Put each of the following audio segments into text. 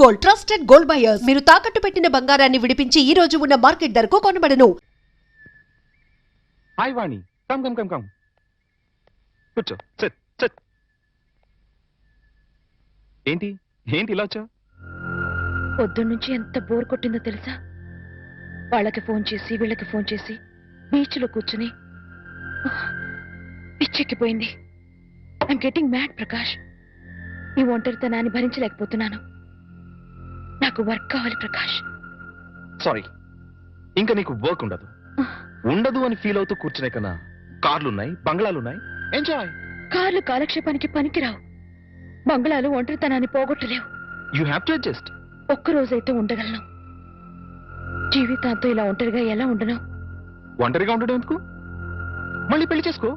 Gold, trusted gold buyers. మీరు తాకట్టు పెట్టిన బంగారాన్ని విడిపించి ఈ రోజు ఉన్న మార్కెట్ ధరకు కొనబడను. హాయ్ వాణి, కమ్ కమ్ కమ్ కమ్. కూర్చో, సిట్ సిట్. ఏంటి ఏంటి ఇలా వచ్చావు? పొద్దున్నుంచి ఎంత బోర్ కొట్టిందో తెలుసా? వాళ్ళకి ఫోన్ చేసి వీళ్ళకి ఫోన్ చేసి బీచ్ లో కూర్చుని పిచ్చెక్కిపోయింది. I'm getting mad Prakash. నీ ఒంటరితనాన్ని భరించలేకపోతున్నాను. నాకు వర్క్ కావాలి ప్రకాష్. సారీ, ఇంకా నీకు వర్క్ ఉండదు. ఉండదు అని ఫీల్ అవుతూ కూర్చునే కన్నా కార్లున్నాయి, బంగ్లాలున్నాయి, ఎంజాయ్. కార్లు కాలక్షేపానికి పనికిరావు. బంగ్లాలు ఒంటరితనాన్ని పోగొట్టలేవు. You have to adjust. ఒక్కరోజైతే ఉండగలను. జీవితాంతో ఇలా ఒంటరిగా ఎలా ఉండను? ఒంటరిగా ఉండడం ఎందుకు? మళ్ళీ పెళ్లి చేసుకో.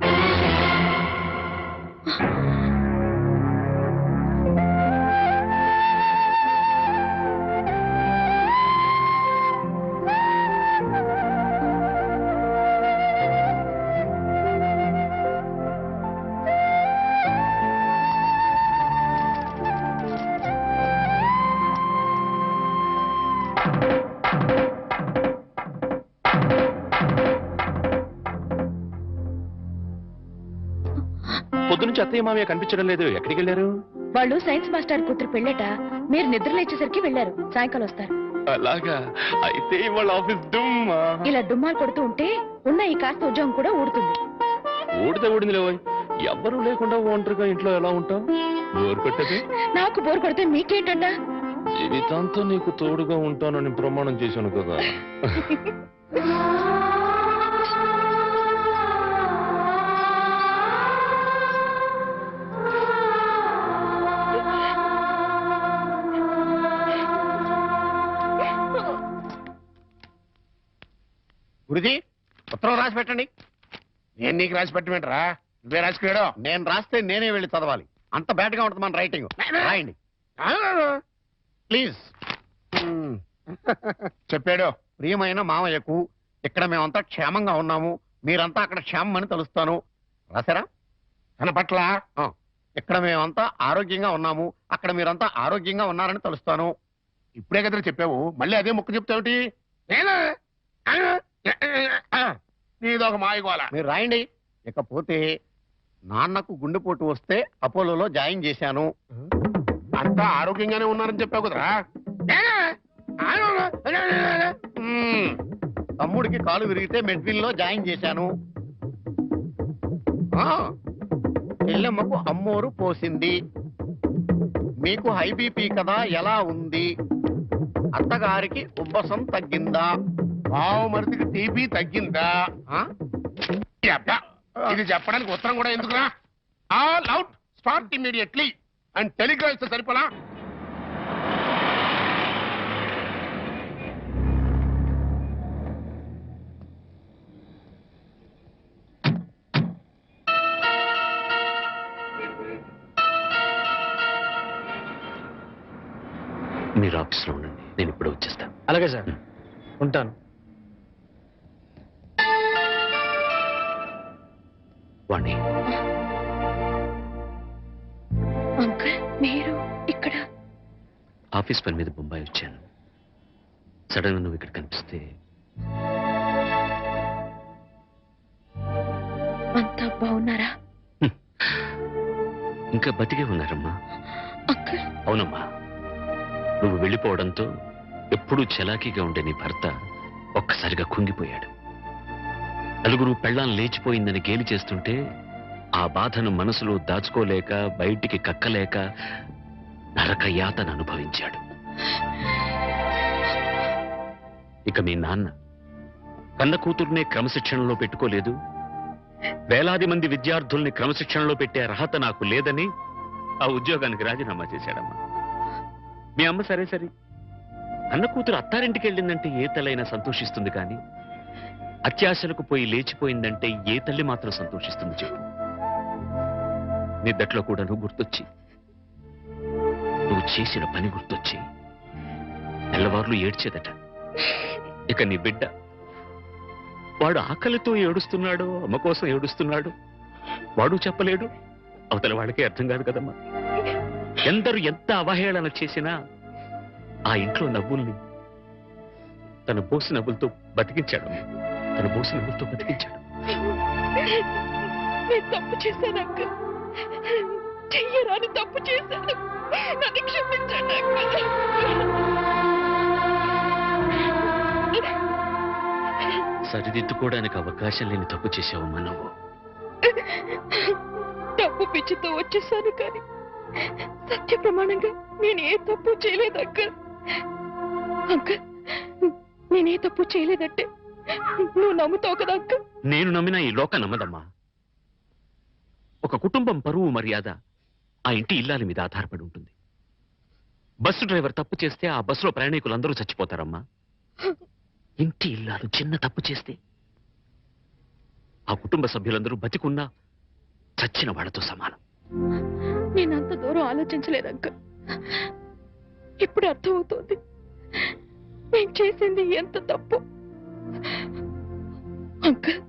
పొద్దునుంచి అత్తయ్య మామయ్య కనిపించడం లేదు, ఎక్కడికి వెళ్ళారు? వాళ్ళు సైన్స్ మాస్టర్ కూతురు పెళ్ళట. మీరు నిద్ర లేచేసరికి వెళ్ళారు. సాయంకాలం వస్తారు. అలాగా? అయితే వాళ్ళ ఆఫీస్ డుమ్మా. ఇలా డుమ్మాలు కొడుతూ ఉంటే ఉన్న ఈ కాస్త ఉద్యోగం కూడా ఊడుతుంది. ఊడితే ఊడిందిలే. ఎవ్వరూ లేకుండా ఒంటరిగా ఇంట్లో ఎలా ఉంటావు? బోర్ కొట్టది. నాకు బోర్ కొడితే మీకేంటంట? జీవితాంతం నీకు తోడుగా ఉంటానని ప్రమాణం చేశాను కదా. గురుజీ, ఉత్తరం రాసి పెట్టండి. నేను నీకు రాసి పెట్టమంటారా? నువ్వే రాసుకున్నాడో. నేను రాస్తే నేనే వెళ్ళి చదవాలి. అంత బ్యాడ్గా ఉంటుంది మన రైటింగ్. రాయండి ప్లీజ్. చెప్పాడు, ప్రియమైన మామయ్యకు, ఇక్కడ మేమంతా క్షేమంగా ఉన్నాము, మీరంతా అక్కడ క్షేమం అని తలుస్తాను. రాశారా? తన పట్ల ఇక్కడ మేమంతా ఆరోగ్యంగా ఉన్నాము, అక్కడ మీరంతా ఆరోగ్యంగా ఉన్నారని తలుస్తాను. ఇప్పుడే కదా చెప్పావు, మళ్ళీ అదే ముక్క చెప్తావుటి? నీదొక మాయగోళ. మీరు రాయండి. ఇకపోతే నాన్నకు గుండెపోటు వస్తే అపోలోలో జాయిన్ చేశాను. అంతా ఆరోగ్యంగానే ఉన్నారని చెప్పావు కదరా. తమ్ముడికి కాలు విరిగితే మెడ్విల్లో జాయిన్ చేశాను. చెల్లెమ్మకు అమ్మోరు పోసింది. మీకు హై బీపీ కదా, ఎలా ఉంది? అత్తగారికి ఉబ్బసం తగ్గిందా? మరిదికి టీబీ తగ్గిందా? ఇది చెప్పడానికి ఉత్తరం కూడా ఎందుకురా? All out, start immediately and Telegram ఇస్తే సరిపోలా? మీరు ఆఫీస్లో ఉండండి, నేను ఇప్పుడు వచ్చేస్తాను. అలాగే సార్, ఉంటాను. వాణి, అంకుల్ మీరు ఇక్కడ? ఆఫీస్ పని మీద బొంబాయి వచ్చాను. సడన్ గా నువ్వు ఇక్కడ కనిపిస్తే. అంతా బాగున్నారా? ఇంకా బతికే ఉన్నారమ్మా. అంకుల్. అవునమ్మా, నువ్వు వెళ్ళిపోవడంతో ఎప్పుడూ చలాకీగా ఉండే నీ భర్త ఒక్కసారిగా కుంగిపోయాడు. నలుగురు పెళ్ళాం లేచిపోయిందని గేలి చేస్తుంటే ఆ బాధను మనసులో దాచుకోలేక, బయటికి కక్కలేక నరక యాతన అనుభవించాడు. ఇక మీ నాన్న కన్న కూతుర్నే క్రమశిక్షణలో పెట్టుకోలేదు, వేలాది మంది విద్యార్థుల్ని క్రమశిక్షణలో పెట్టే అర్హత నాకు లేదని ఆ ఉద్యోగానికి రాజీనామా చేశాడమ్మా. మీ అమ్మ సరే సరే, అన్న కూతురు అత్తారింటికి వెళ్ళిందంటే ఏ తల్లైనా సంతోషిస్తుంది, కానీ అత్యాశలకు పోయి లేచిపోయిందంటే ఏ తల్లి మాత్రం సంతోషిస్తుంది చెప్పు. నిద్దట్లో కూడా నువ్వు గుర్తొచ్చి, నువ్వు చేసిన పని గుర్తొచ్చి నెలవార్లు ఏడ్చేదట. ఇక నీ బిడ్డ, వాడు ఆకలితో ఏడుస్తున్నాడు, అమ్మ కోసం ఏడుస్తున్నాడు, వాడు చెప్పలేడు, అవతల వాళ్ళకే అర్థం కాదు కదమ్మా. ఎందరు ఎంత అవహేళన చేసినా ఆ ఇంట్లో నవ్వుల్ని తన బోసి నవ్వులతో బతికించాడు. తన బోసి నవ్వులతో బతికించాడు. నేను తప్పు చేశాను అంకుల్. చెయ్యరాని తప్పు చేశాను. నన్ను క్షమించండి అంకుల్. సరిదిద్దుకోవడానికి అవకాశం లేని తప్పు చేసావమ్మా నువ్వు. తప్పు పిచ్చితో వచ్చేసాను కానీ సత్య ప్రమాణంగా నేను ఏ తప్పు చేయలేదు అంకుల్. అంకుల్, నేనే తప్పు చేయలేదంటే నువ్వు నమ్ముతావు కదా అంకుల్? నేను నమ్మినా ఈ లోక నమ్మదమ్మా. ఒక కుటుంబం పరువు మర్యాద ఆ ఇంటి ఇల్లాలి మీద ఆధారపడి ఉంటుంది. బస్సు డ్రైవర్ తప్పు చేస్తే ఆ బస్సులో ప్రయాణికులందరూ చచ్చిపోతారమ్మా. ఇంటి ఇల్లాలు చిన్న తప్పు చేస్తే ఆ కుటుంబ సభ్యులందరూ బతికున్నా చచ్చిన వాళ్ళతో సమానం. నేనంత దూరం ఆలోచించలేదు అంకుల్. ఇప్పుడు అర్థమవుతోంది నేను చేసింది ఎంత తప్పు. అంకుల్,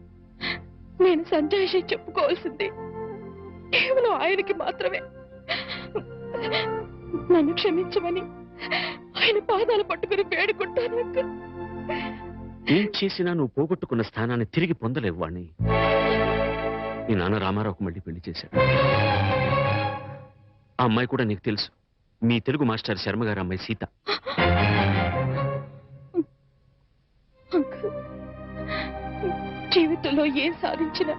నేను సంజయ్ చెప్పుకోవాల్సింది కేవలం ఆయనకి మాత్రమే. నన్ను క్షమించమని ఆయన పాదాలు పట్టుకుని వేడుకుంటాను అంకుల్. ఏం చేసినా నువ్వు పోగొట్టుకున్న స్థానాన్ని తిరిగి పొందలేవు వాణ్ణి. నీ నాన్న రామారావుకు మళ్ళీ పెళ్లి చేశాడు. ఆ అమ్మాయి కూడా నీకు తెలుసు. మీ తెలుగు మాస్టర్ శర్మ గారు అమ్మాయి సీత. అంకుల్, జీవితంలో ఏం సాధించినా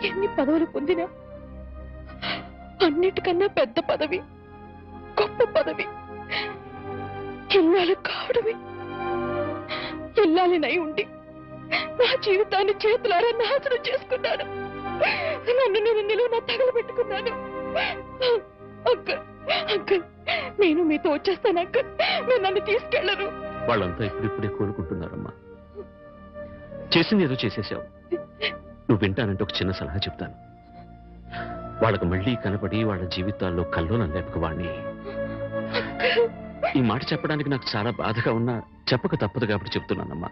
ఎన్ని పదవులు పొందినా అన్నిటికన్నా పెద్ద పదవి, గొప్ప పదవి ఇల్లాలు కావడమే. ఇల్లాలినై ఉండి నా జీవితాన్ని చేతులారా నాశనం చేసుకున్నాను. నన్ను నేను నిలువున తగలబెట్టుకున్నాను. అంకుల్, అంకుల్, నేను మీతో వచ్చేస్తాను అంకుల్. మీరు నన్ను తీసుకెళ్లరు. వాళ్ళంతా ఇప్పుడిప్పుడే కోలుకుంటున్నారమ్మా. చేసింది ఏదో చేసేసావు. నువ్వు వింటానంటే ఒక చిన్న సలహా చెప్తాను. వాళ్ళకు మళ్ళీ కనపడి వాళ్ళ జీవితాల్లో కల్లోలం లేపక వాణ్ణి. ఈ మాట చెప్పడానికి నాకు చాలా బాధగా ఉన్నా చెప్పక తప్పదు కాబట్టి చెప్తున్నానమ్మా.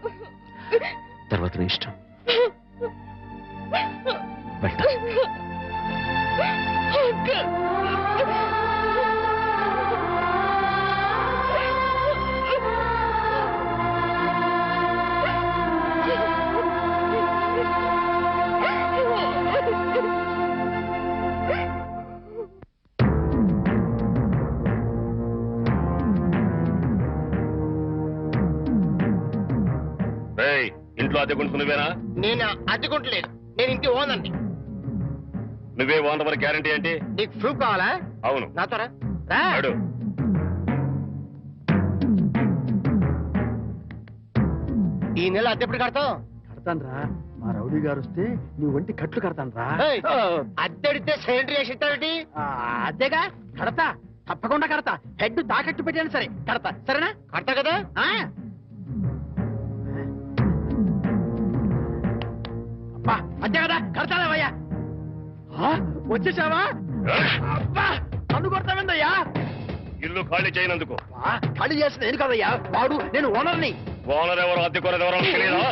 తర్వాత నీ ఇష్టం. వెళ్తా. ఇంట్లో అద్దె కొంటుకు నువ్వేనా? నేను అద్దెకుంటలేదు. నేను ఇంటి ఓనండి. నువ్వే ఓనర్ మరి గ్యారంటీ ఏంటి? నీకు ప్రూఫ్ కావాలా? అవును. నాతో రా. ఈ నెల అద్దె ఎప్పుడు కడతావు? కడతాను రా. మా రౌడీ గారు వస్తే నీ ఒంటి కట్లు కడతాను రా. అద్దెడితే సిలిండర్ వేసి ఇస్తావేంటి? అదేగా కడతా, తప్పకుండా కడతా. హెడ్ తాకట్టు పెట్టాను సరే కడతా. సరేనా? కడతా కదా. అంతే కదా, కడతానేవయ్యా. వచ్చేసావా? అబ్బా, నన్ను కొడతావేందయ్యా? ఇల్లు ఖాళీ చేయనందుకు. ఖాళీ చేసిన నేను కదయ్యా, వాడు నేను ఓనర్ని. ఓనర్ ఎవరు, అద్దె కొనరు ఎవరో తెలియదా?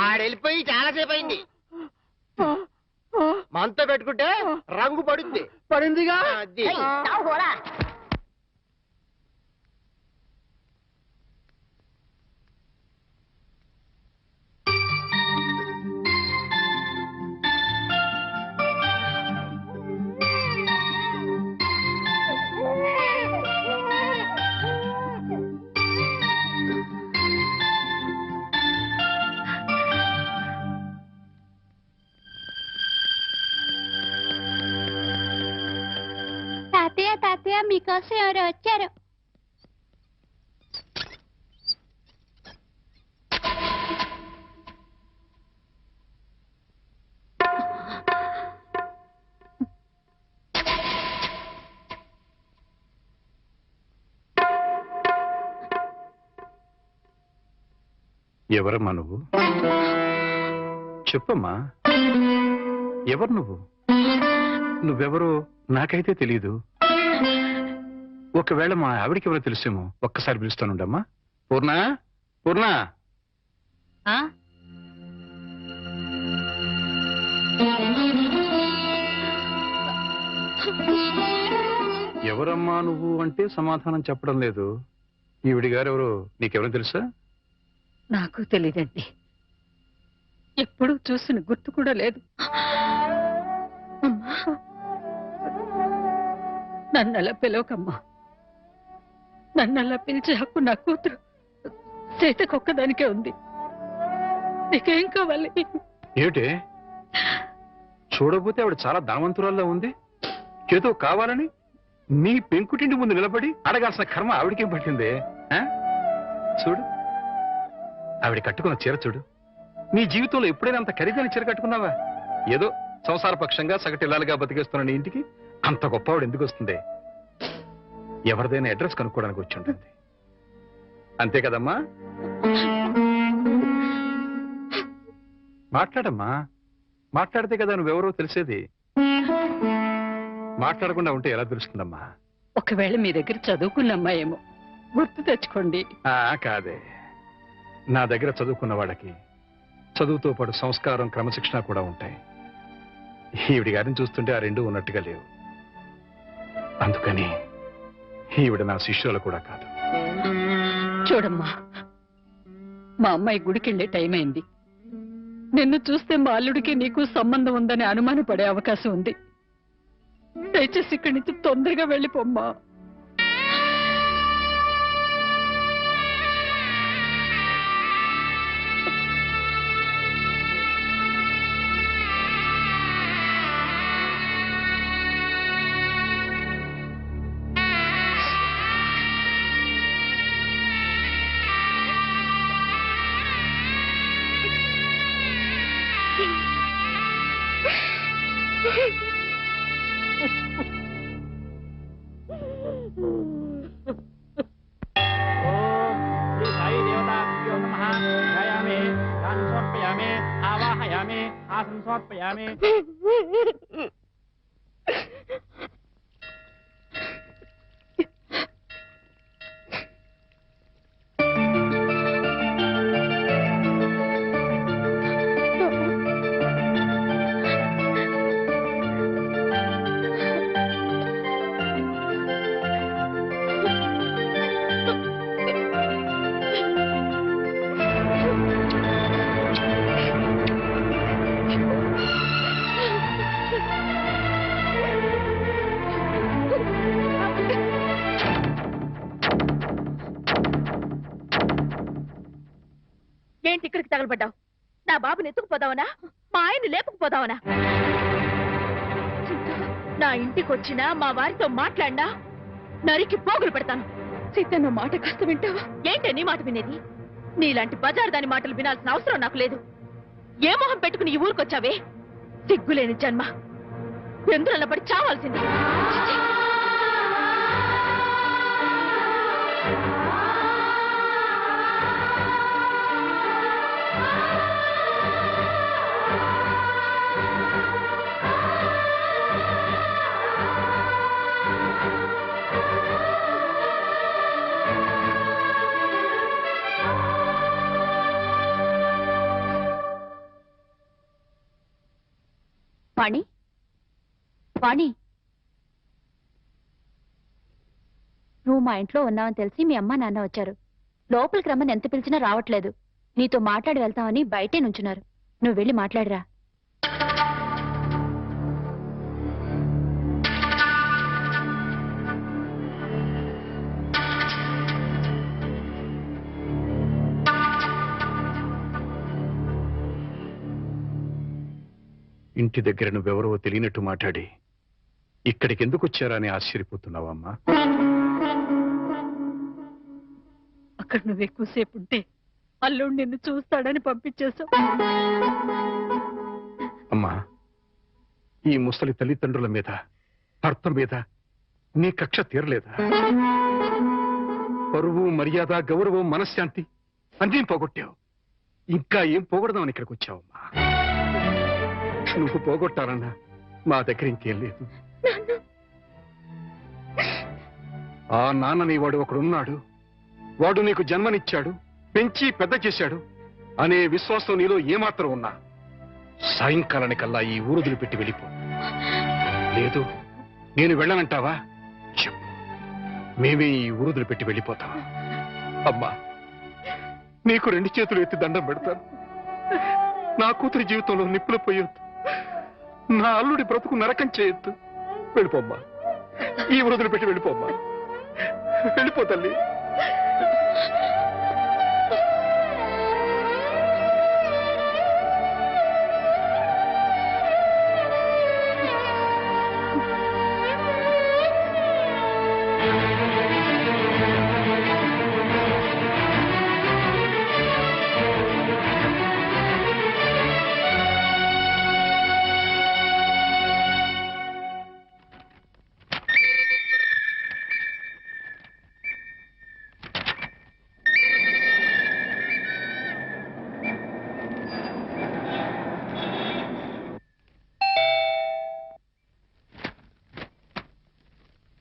ఆడెళ్ళిపోయి చాలాసేపు అయింది. మనతో పెట్టుకుంటే రంగు పడుద్ది. పడిందిగా. అది. తాతయ్య తాతయ్య మీకోసం ఎవరు వచ్చారు? ఎవరమ్మా నువ్వు? చెప్పమ్మా, ఎవరు నువ్వు? నువ్వెవరో నాకైతే తెలీదు. ఒకవేళ మా ఆవిడికి ఎవరో తెలుసేమో, ఒక్కసారి పిలుస్తానుండమ్మా. పూర్ణ, పూర్ణ. ఎవరమ్మా నువ్వు అంటే సమాధానం చెప్పడం లేదు. ఈవిడి గారు ఎవరు నీకెవరో తెలుసా? నాకు తెలీదండి, ఎప్పుడు చూసిన గుర్తు కూడా లేదు. అమ్మా, నన్ను అలా పిలవకమ్మా. నన్ను అలా పిలిచే హక్కు నా కూతురు సీతకొక్కదానికే ఉంది. నీకేం కావాలి? ఏమిటే చూడబోతే ఆవిడ చాలా ధనవంతురాల్లో ఉంది. ఏదో కావాలని నీ పెంకుటింటి ముందు నిలబడి అడగాల్సిన కర్మ ఆవిడకేం పట్టిందే? చూడు, ఆవిడ కట్టుకున్న చీర చూడు. నీ జీవితంలో ఎప్పుడైనా అంత ఖరీదైన చీర కట్టుకున్నావా? ఏదో సంసార పక్షంగా సగటిల్లాలుగా బతికేస్తున్న నీ ఇంటికి అంత గొప్ప ఆవిడ ఎందుకు వస్తుంది? ఎవరిదైనా అడ్రస్ కనుక్కోవడానికి వచ్చి ఉంటుంది. అంతే కదమ్మా? మాట్లాడమ్మా, మాట్లాడితే కదా నువ్వెవరో తెలిసేది. మాట్లాడకుండా ఉంటే ఎలా తెలుస్తుందమ్మా? ఒకవేళ మీ దగ్గర చదువుకున్నమ్మా ఏమో, గుర్తు తెచ్చుకోండి. కాదే, నా దగ్గర చదువుకున్న వాళ్ళకి చదువుతో పాటు సంస్కారం, క్రమశిక్షణ కూడా ఉంటాయి. ఈవిడి గారిని చూస్తుంటే ఆ రెండు ఉన్నట్టుగా లేవు. అందుకని ఈవిడ నా శిష్యులు కూడా కాదు. చూడమ్మా, మా అమ్మాయి గుడికెళ్ళే టైం అయింది. నిన్ను చూస్తే మా అల్లుడికి నీకు సంబంధం ఉందని అనుమానపడే అవకాశం ఉంది. దయచేసి ఇక్కడి నుంచి తొందరగా వెళ్ళిపోమ్మా. ఏంటి ఇక్కడికి తగలబడ్డావు? నా బాబుని ఎత్తుకుపోదావనా? మా ఆయన్ని లేపుకుపోదావనా? నా ఇంటికి వచ్చినా మా వారితో మాట్లాడినా నరికి పోగులు పెడతాను. సీతన్న మాట కాస్త వింటావా? ఏంటి నీ మాట వినేది? నీలాంటి బజారు దాని మాటలు వినాల్సిన అవసరం నాకు లేదు. ఏ మొహం పెట్టుకుని ఈ ఊరికొచ్చావే? సిగ్గులేని జన్మ, ఎందులో పడి చావాల్సింది. వాణి, వాణి, నువ్వు మా ఇంట్లో ఉన్నావని తెలిసి మీ అమ్మ నాన్న వచ్చారు. లోపలికి రమ్మని ఎంత పిలిచినా రావట్లేదు. నీతో మాట్లాడి వెళ్తామని బయటే నుంచున్నారు. నువ్వు వెళ్ళి మాట్లాడిరా. ఇంటి దగ్గర నువ్వెవరో తెలియనట్టు మాట్లాడి ఇక్కడికి ఎందుకు వచ్చారా అని ఆశ్చర్యపోతున్నావమ్మా? అక్కడ నువ్వు ఎక్కువసేపు ఉంటే అల్లుడు నిన్ను చూస్తాడని పంపించేశావు. అమ్మా, ఈ ముసలి తల్లిదండ్రుల మీద, భర్త మీద నీ కక్ష తీరలేదా? పరువు, మర్యాద, గౌరవం, మనశ్శాంతి అన్నీ పోగొట్టావు. ఇంకా ఏం పోగొడదామని ఇక్కడికి వచ్చావమ్మా? నువ్వు పోగొట్టాలన్నా మా దగ్గర ఇంకేం లేదు. ఆ నాన్న నీ వాడు ఒకడున్నాడు, వాడు నీకు జన్మనిచ్చాడు, పెంచి పెద్ద చేశాడు అనే విశ్వాసం నీలో ఏమాత్రం ఉన్నా సాయంకాలానికల్లా ఈ ఊరుదులు పెట్టి వెళ్ళిపో. లేదు నేను వెళ్ళనంటావా? చెప్పు, మేమే ఈ ఊరుదులు పెట్టి వెళ్ళిపోతాం. అమ్మా, నీకు 2 చేతులు ఎత్తి దండం పెడతాను. నా కూతురి జీవితంలో నిప్పులు పోయొద్దు, నా అల్లుడి బ్రతుకు నరకం చేయొద్దు. వెళ్ళిపోమ్మా, ఈ ఊరుదులు పెట్టి వెళ్ళిపోమ్మా, వెళ్ళిపో తల్లి.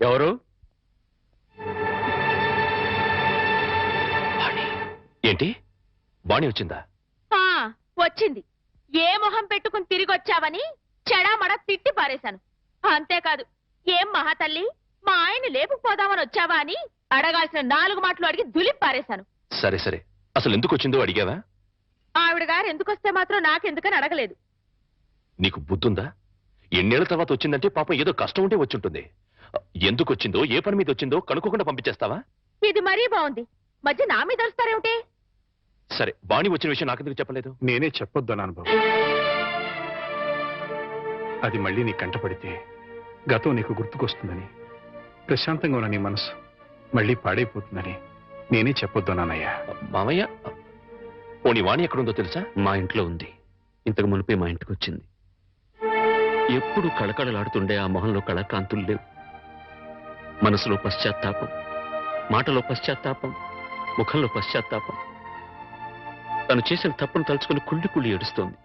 ఎవరు? ఏంటి, బాణి వచ్చిందా? వచ్చింది. ఏ మొహం పెట్టుకుని తిరిగి వచ్చావని చెడామడ తిట్టి పారేశాను. అంతేకాదు, ఏం మహాతల్లి మా ఆయన లేపుకుపోదామని వచ్చావా అని అడగాల్సిన 4 మాటలు అడిగి దులిపి పారేశాను. సరే సరే, అసలు ఎందుకు వచ్చిందో అడిగావా? ఆవిడ గారు ఎందుకొస్తే మాత్రం నాకెందుకని అడగలేదు. నీకు బుద్ధుందా? ఎన్నేళ్ల తర్వాత వచ్చిందంటే పాపం ఏదో కష్టం ఉంటే వచ్చుంటుంది. ఎందుకు వచ్చిందో, ఏ పని మీద వచ్చిందో కనుక్కోకుండా పంపించేస్తావా? ఇది మరీ బాగుంది. మధ్య నా మీద వస్తారేమిటి? సరే, బాణి వచ్చిన విషయం నాకెందుకు చెప్పలేదు? నేనే చెప్పొద్దన్నాను బాబు. అది మళ్ళీ నీ కంటపడితే గతం నీకు గుర్తుకొస్తుందని, ప్రశాంతంగా ఉన్న నీ మనసు మళ్ళీ పాడైపోతుందని నేనే చెప్పొద్దన్నానయ్యా. మామయ్య, పోనీ వాణి ఎక్కడుందో తెలుసా? మా ఇంట్లో ఉంది. ఇంతకు మునిపే మా ఇంటికి వచ్చింది. ఎప్పుడు కళకళలాడుతుండే ఆ మొహంలో కళాకాంతులు లేవు. మనసులో పశ్చాత్తాపం, మాటలో పశ్చాత్తాపం, ముఖంలో పశ్చాత్తాపం. తను చేసిన తప్పును తలుచుకుని కుళ్ళి కుళ్ళి ఏడుస్తోంది.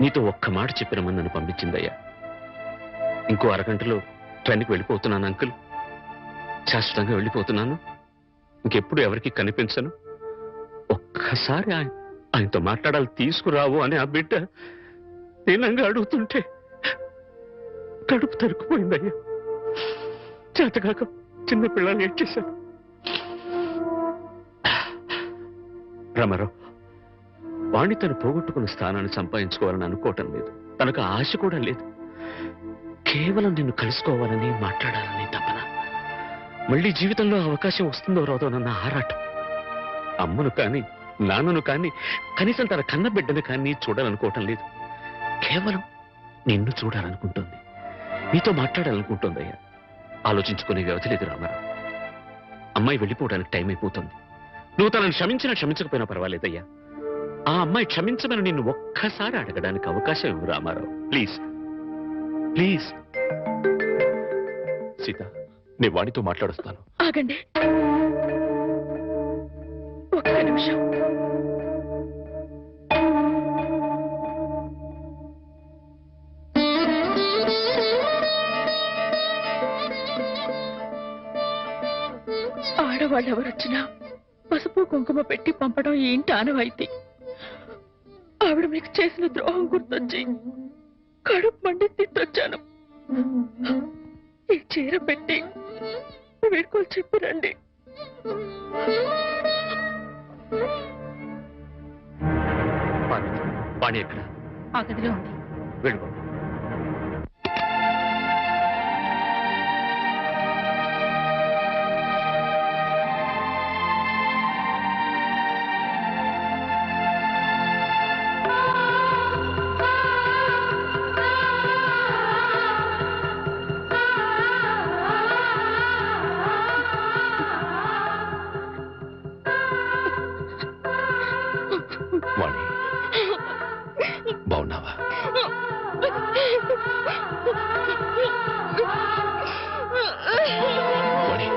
నీతో ఒక్క మాట చెప్పినమని నన్ను పంపించిందయ్యా. ఇంకో అరగంటలో ట్రైన్కి వెళ్ళిపోతున్నాను అంకుల్. శాశ్వతంగా వెళ్ళిపోతున్నాను. ఇంకెప్పుడు ఎవరికి కనిపించను. ఒక్కసారి ఆయనతో మాట్లాడాలి, తీసుకురావు అని ఆ బిడ్డ దీనంగా అడుగుతుంటే కడుపు తరుక్కుపోయిందయ్యా. చేతకాక చిన్న పిల్లలు ఏడ్చేశాను. రామారావు, వాణ్ణి తను పోగొట్టుకున్న స్థానాన్ని సంపాదించుకోవాలని అనుకోవటం లేదు. తనకు ఆశ కూడా లేదు. కేవలం నిన్ను కలుసుకోవాలని, మాట్లాడాలని తపన. మళ్ళీ జీవితంలో అవకాశం వస్తుందో రాదోనన్న ఆరాటం. అమ్మను కానీ, నాన్నను కానీ, కనీసం తన కన్న బిడ్డను కానీ చూడాలనుకోవటం లేదు. కేవలం నిన్ను చూడాలనుకుంటుంది, నీతో మాట్లాడాలనుకుంటుందయ్యా. ఆలోచించుకునే వ్యవధి లేదు రామారావు. అమ్మాయి వెళ్ళిపోవడానికి టైం అయిపోతుంది. నువ్వు తనను క్షమించినా క్షమించకపోయినా పర్వాలేదయ్యా. ఆ అమ్మాయి క్షమించమని నిన్ను ఒక్కసారి అడగడానికి అవకాశం ఇవ్వు రామారావు. Please please. సీత, నేను వాడితో మాట్లాడుస్తాను. ఆగండి ఒక్క నిమిషం. ఆడవాళ్ళు ఎవరొచ్చినా పసుపు కుంకుమ పెట్టి పంపడం ఈ ఇంటి ఆనవాయితీ. ఆవిడ మీకు చేసిన ద్రోహం గుర్తొచ్చి కడుపు మండి తిట్టొచ్చాను. ఈ చీర పెట్టి వేడుకోలు చెప్పిరండి. వాణి ఎక్కడ? ఆ గదిలో ఉంది. వెళ్ళిపో. వాణి, బాగున్నావా? వాణి,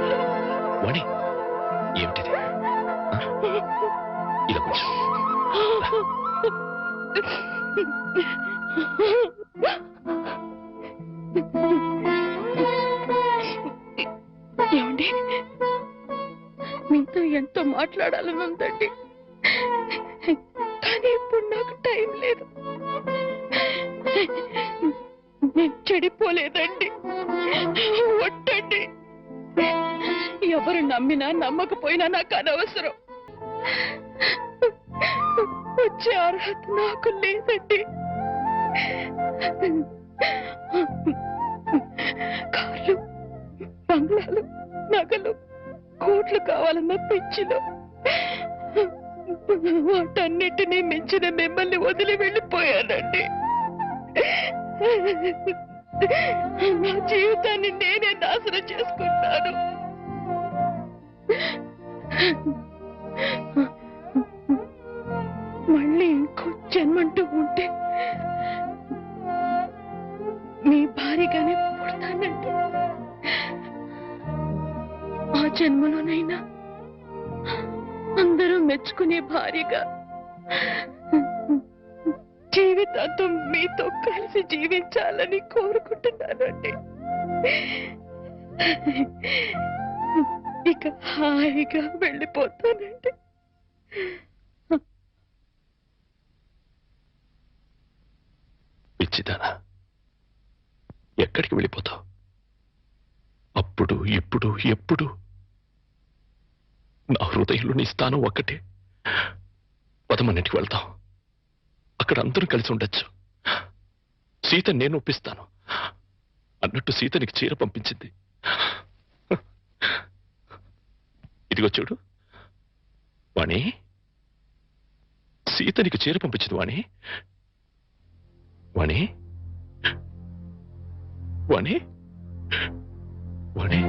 వాణి, ఏమిటిది? ఇలా కొంచెం మీతో ఎంతో మాట్లాడాలని ఉందండి, కానీ ఇప్పుడు నాకు టైం లేదు. నేను చెడిపోలేదండి, ఒట్టండి. ఎవరు నమ్మినా నమ్మకపోయినా నాకు అనవసరం. వచ్చే అర్హత నాకు లేదండి. కార్లు, బంగ్లాలు, నగలు, కోట్లు కావాలన్న పిచ్చిలో వాటన్నిటినీ మించిన మిమ్మల్ని వదిలి వెళ్ళిపోయానండి. నా జీవితాన్ని నేనే నాశనం చేసుకుంటాను. మళ్ళీ ఇంకో జన్మంటూ ఉంటే మీ భారీగానే పుడతానండి. ఆ జన్మలోనైనా అందరూ మెచ్చుకునే భార్యగా జీవితాంతం మీతో కలిసి జీవించాలని కోరుకుంటున్నానండి. ఇక హాయిగా వెళ్ళిపోతానండి. పిచ్చిదానా, ఎక్కడికి వెళ్ళిపోతావు? అప్పుడు ఇప్పుడు ఎప్పుడు నా హృదయంలో నీ స్థానం ఒక్కటే. పదమన్నిటికి వెళ్తాం, అక్కడ అందరూ కలిసి ఉండొచ్చు. సీత నేను ఒప్పిస్తాను అన్నట్టు సీత నీకు చీర పంపించింది. ఇదిగో చూడు వాణి, సీత నీకు చీర పంపించింది వాణి. వాణి వాణి వాణి